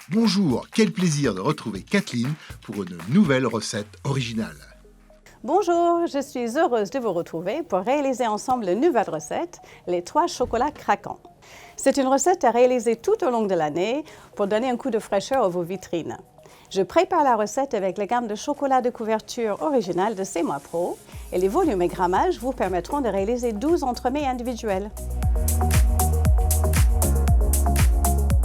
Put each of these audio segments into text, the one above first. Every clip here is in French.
Bonjour, quel plaisir de retrouver Kathleen pour une nouvelle recette originale. Bonjour, je suis heureuse de vous retrouver pour réaliser ensemble une nouvelle recette, les 3 chocolats craquants. C'est une recette à réaliser tout au long de l'année pour donner un coup de fraîcheur à vos vitrines. Je prépare la recette avec la gamme de chocolat de couverture originale de C'est Moi Pro et les volumes et grammages vous permettront de réaliser 12 entremets individuels.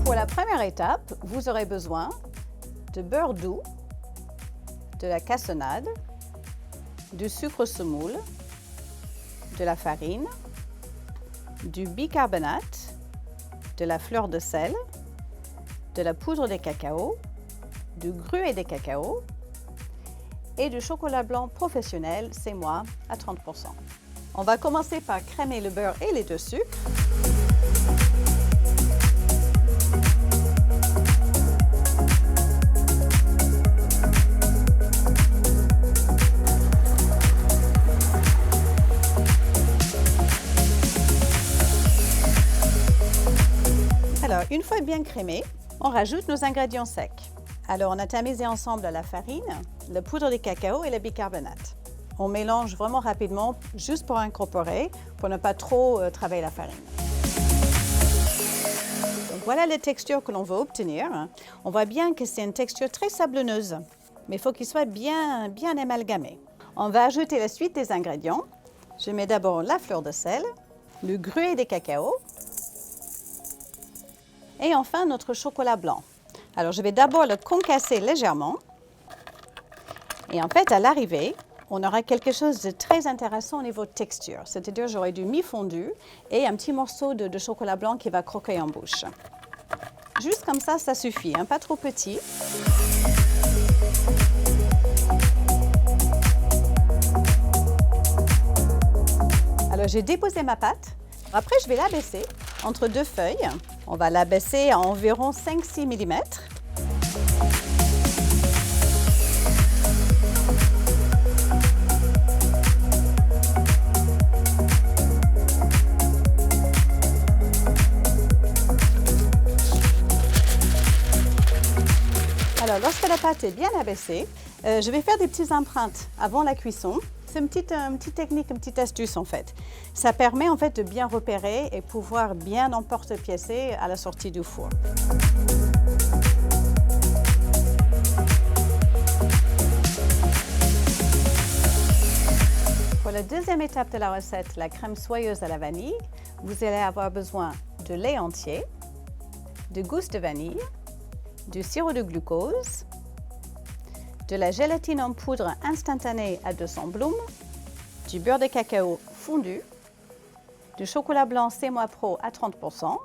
Pour la première étape, vous aurez besoin de beurre doux, de la cassonade, du sucre semoule, de la farine, du bicarbonate, de la fleur de sel, de la poudre de cacao, du gruau de cacao et du chocolat blanc professionnel C'est Moi à 30%. On va commencer par crémer le beurre et les 2 sucres. Alors, une fois bien crémé, on rajoute nos ingrédients secs. Alors, on a tamisé ensemble la farine, la poudre de cacao et le bicarbonate. On mélange vraiment rapidement, juste pour incorporer, pour ne pas trop travailler la farine. Donc, voilà la texture que l'on veut obtenir. On voit bien que c'est une texture très sablonneuse, mais il faut qu'il soit bien amalgamé. On va ajouter la suite des ingrédients. Je mets d'abord la fleur de sel, le gruau de cacao, et enfin, notre chocolat blanc. Alors, je vais d'abord le concasser légèrement. Et en fait, à l'arrivée, on aura quelque chose de très intéressant au niveau de texture. C'est-à-dire, j'aurai du mi-fondu et un petit morceau de chocolat blanc qui va croquer en bouche. Juste comme ça suffit, hein, pas trop petit. Alors, j'ai déposé ma pâte. Après, je vais l'abaisser entre 2 feuilles. On va l'abaisser à environ 5-6 mm. Alors, lorsque la pâte est bien abaissée, je vais faire des petites empreintes avant la cuisson. C'est une petite technique, une petite astuce en fait. Ça permet en fait de bien repérer et pouvoir bien emporte-piécer à la sortie du four. Pour la deuxième étape de la recette, la crème soyeuse à la vanille, vous allez avoir besoin de lait entier, de gousse de vanille, du sirop de glucose, de la gélatine en poudre instantanée à 200 blooms, du beurre de cacao fondu, du chocolat blanc C'est Moi Pro à 30%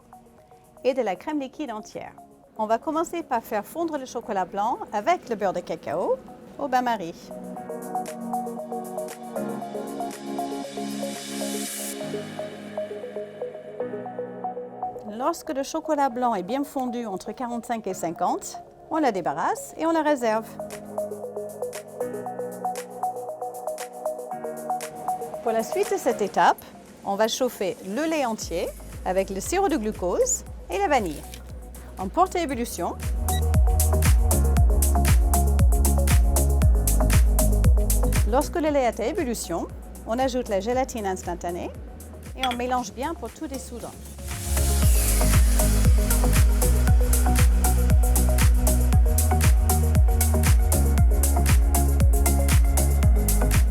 et de la crème liquide entière. On va commencer par faire fondre le chocolat blanc avec le beurre de cacao au bain-marie. Lorsque le chocolat blanc est bien fondu entre 45 et 50, on la débarrasse et on la réserve. Pour la suite de cette étape, on va chauffer le lait entier avec le sirop de glucose et la vanille. On porte à ébullition. Lorsque le lait est à ébullition, on ajoute la gélatine instantanée et on mélange bien pour tout dissoudre.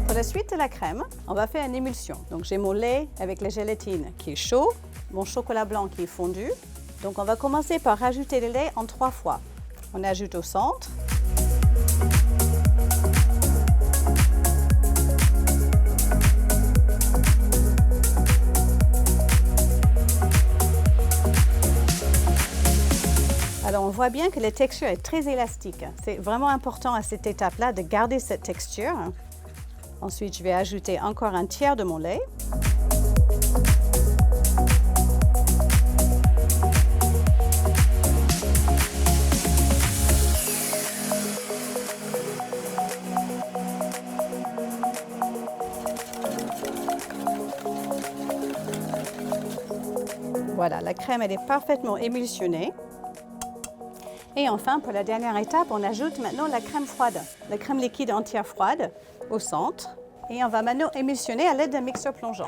Pour la suite de la crème, on va faire une émulsion. Donc j'ai mon lait avec la gélatine qui est chaud, mon chocolat blanc qui est fondu. Donc on va commencer par rajouter le lait en 3 fois. On ajoute au centre. Alors on voit bien que la texture est très élastique. C'est vraiment important à cette étape-là de garder cette texture. Ensuite, je vais ajouter encore un tiers de mon lait. Voilà, la crème elle est parfaitement émulsionnée. Et enfin, pour la dernière étape, on ajoute maintenant la crème froide, la crème liquide entière froide au centre. Et on va maintenant émulsionner à l'aide d'un mixeur plongeant.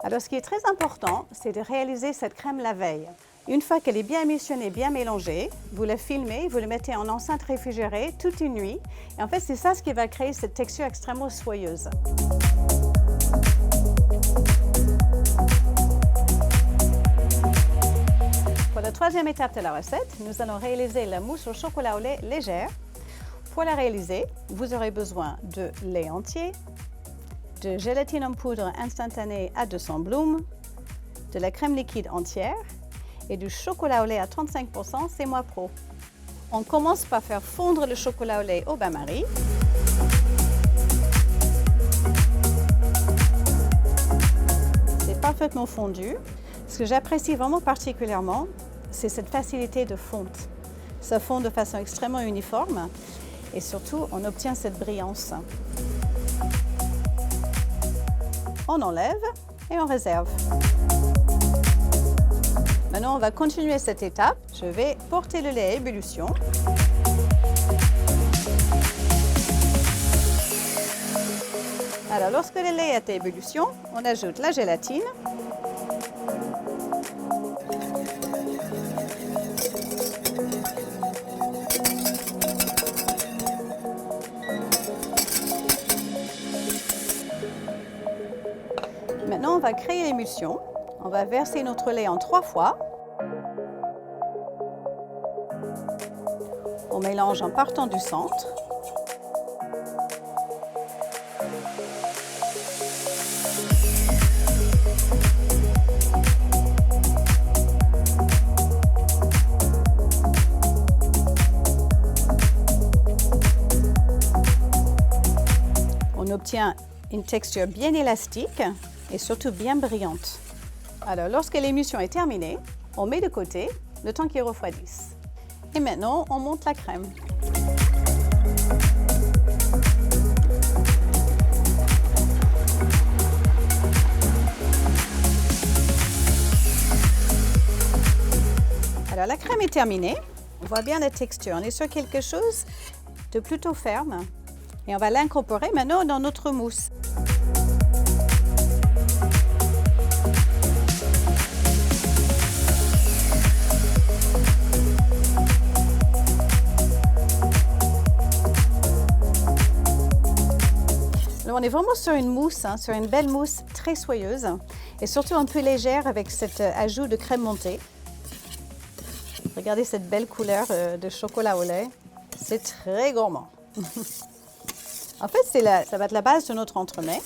Alors, ce qui est très important, c'est de réaliser cette crème la veille. Une fois qu'elle est bien émulsionnée, bien mélangée, vous la filmez, vous la mettez en enceinte réfrigérée toute une nuit. Et en fait, c'est ça ce qui va créer cette texture extrêmement soyeuse. Pour la troisième étape de la recette, nous allons réaliser la mousse au chocolat au lait légère. Pour la réaliser, vous aurez besoin de lait entier, de gélatine en poudre instantanée à 200 blooms, de la crème liquide entière et du chocolat au lait à 35%, c'est moi pro. On commence par faire fondre le chocolat au lait au bain-marie. C'est parfaitement fondu. Ce que j'apprécie vraiment particulièrement, c'est cette facilité de fonte. Ça fond de façon extrêmement uniforme et surtout, on obtient cette brillance. On enlève et on réserve. Maintenant, on va continuer cette étape. Je vais porter le lait à ébullition. Alors, lorsque le lait est à ébullition, on ajoute la gélatine. Maintenant, on va créer l'émulsion. On va verser notre lait en 3 fois. On mélange en partant du centre. On obtient une texture bien élastique et surtout bien brillante. Alors, lorsque l'émulsion est terminée, on met de côté le temps qu'il refroidisse. Et maintenant, on monte la crème. Alors, la crème est terminée. On voit bien la texture. On est sur quelque chose de plutôt ferme. Et on va l'incorporer maintenant dans notre mousse. On est vraiment sur une mousse, sur une belle mousse très soyeuse et surtout un peu légère avec cet ajout de crème montée. Regardez cette belle couleur de chocolat au lait. C'est très gourmand. En fait, ça va être la base de notre entremets.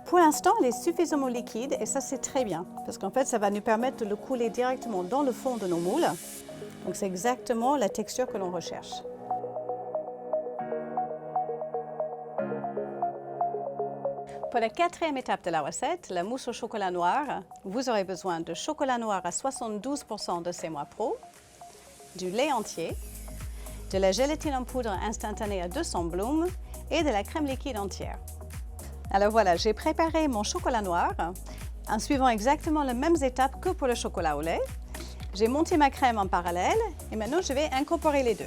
Pour l'instant, elle est suffisamment liquide et ça, c'est très bien parce qu'en fait, ça va nous permettre de le couler directement dans le fond de nos moules. Donc, c'est exactement la texture que l'on recherche. Pour la quatrième étape de la recette, la mousse au chocolat noir, vous aurez besoin de chocolat noir à 72% de C'est moi pro, du lait entier, de la gélatine en poudre instantanée à 200 blooms et de la crème liquide entière. Alors voilà, j'ai préparé mon chocolat noir en suivant exactement les mêmes étapes que pour le chocolat au lait. J'ai monté ma crème en parallèle et maintenant je vais incorporer les deux.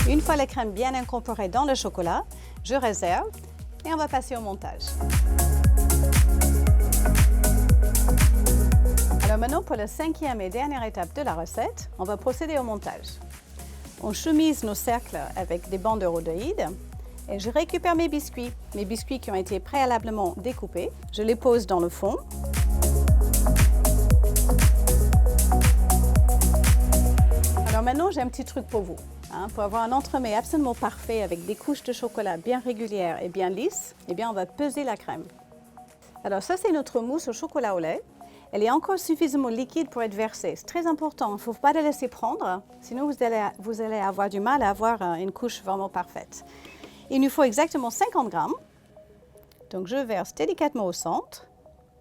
Une fois la crème bien incorporée dans le chocolat, je réserve et on va passer au montage. Alors maintenant, pour la cinquième et dernière étape de la recette, on va procéder au montage. On chemise nos cercles avec des bandes de rhodoïdes et je récupère mes biscuits qui ont été préalablement découpés. Je les pose dans le fond. Alors maintenant, j'ai un petit truc pour vous. Pour avoir un entremets absolument parfait avec des couches de chocolat bien régulières et bien lisses, eh bien, on va peser la crème. Alors ça, c'est notre mousse au chocolat au lait. Elle est encore suffisamment liquide pour être versée. C'est très important, il ne faut pas la laisser prendre, sinon vous allez avoir du mal à avoir une couche vraiment parfaite. Il nous faut exactement 50 grammes. Donc je verse délicatement au centre.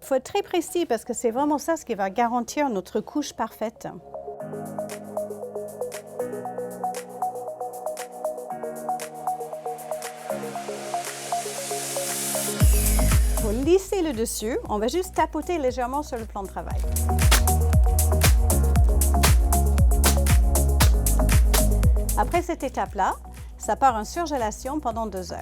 Il faut être très précis parce que c'est vraiment ça ce qui va garantir notre couche parfaite. Pour lisser le dessus, on va juste tapoter légèrement sur le plan de travail. Après cette étape-là, ça part en surgélation pendant 2 heures.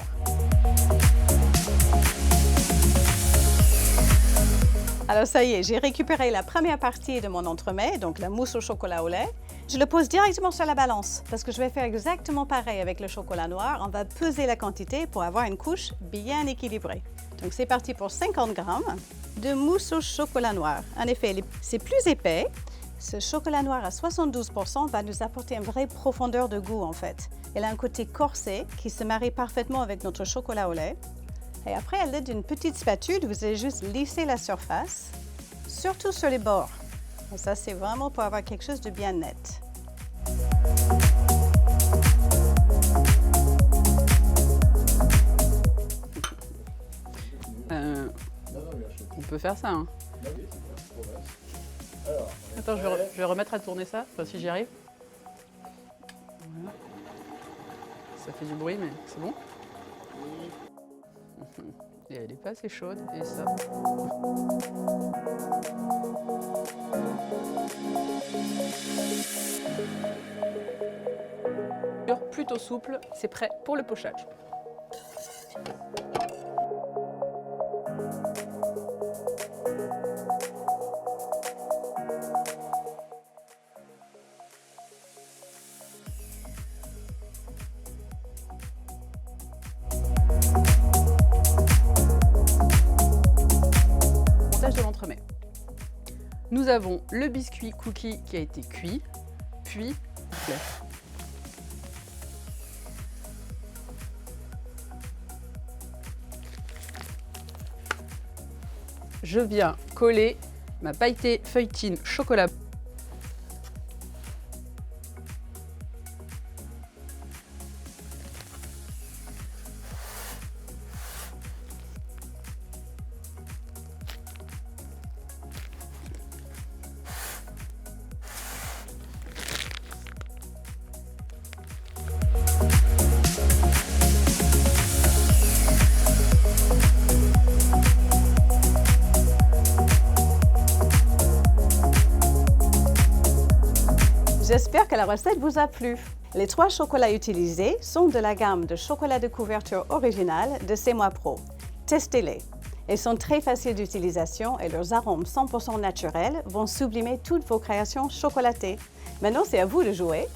Alors ça y est, j'ai récupéré la première partie de mon entremets, donc la mousse au chocolat au lait. Je le pose directement sur la balance parce que je vais faire exactement pareil avec le chocolat noir. On va peser la quantité pour avoir une couche bien équilibrée. Donc c'est parti pour 50 grammes de mousse au chocolat noir. En effet, c'est plus épais. Ce chocolat noir à 72% va nous apporter une vraie profondeur de goût en fait. Elle a un côté corsé qui se marie parfaitement avec notre chocolat au lait. Et après, à l'aide d'une petite spatule, vous allez juste lisser la surface, surtout sur les bords. Et ça, c'est vraiment pour avoir quelque chose de bien net. On peut faire ça, hein. Attends, je vais remettre à tourner ça, enfin, si j'y arrive. Voilà. Ça fait du bruit, mais c'est bon. Et elle n'est pas assez chaude, et ça. Plutôt souple, c'est prêt pour le pochage. De l'entremet. Nous avons le biscuit cookie qui a été cuit, puis je viens coller ma pailletée feuilletine chocolat. J'espère que la recette vous a plu. Les 3 chocolats utilisés sont de la gamme de chocolat de couverture original de C'est Moi Pro. Testez-les. Ils sont très faciles d'utilisation et leurs arômes 100% naturels vont sublimer toutes vos créations chocolatées. Maintenant, c'est à vous de jouer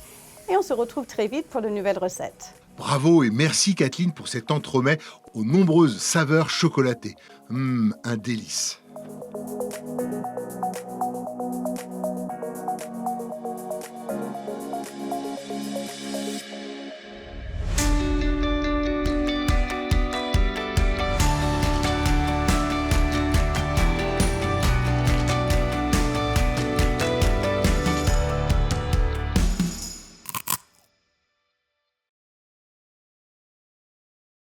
et on se retrouve très vite pour de nouvelles recettes. Bravo et merci Kathleen pour cet entremets aux nombreuses saveurs chocolatées. Un délice.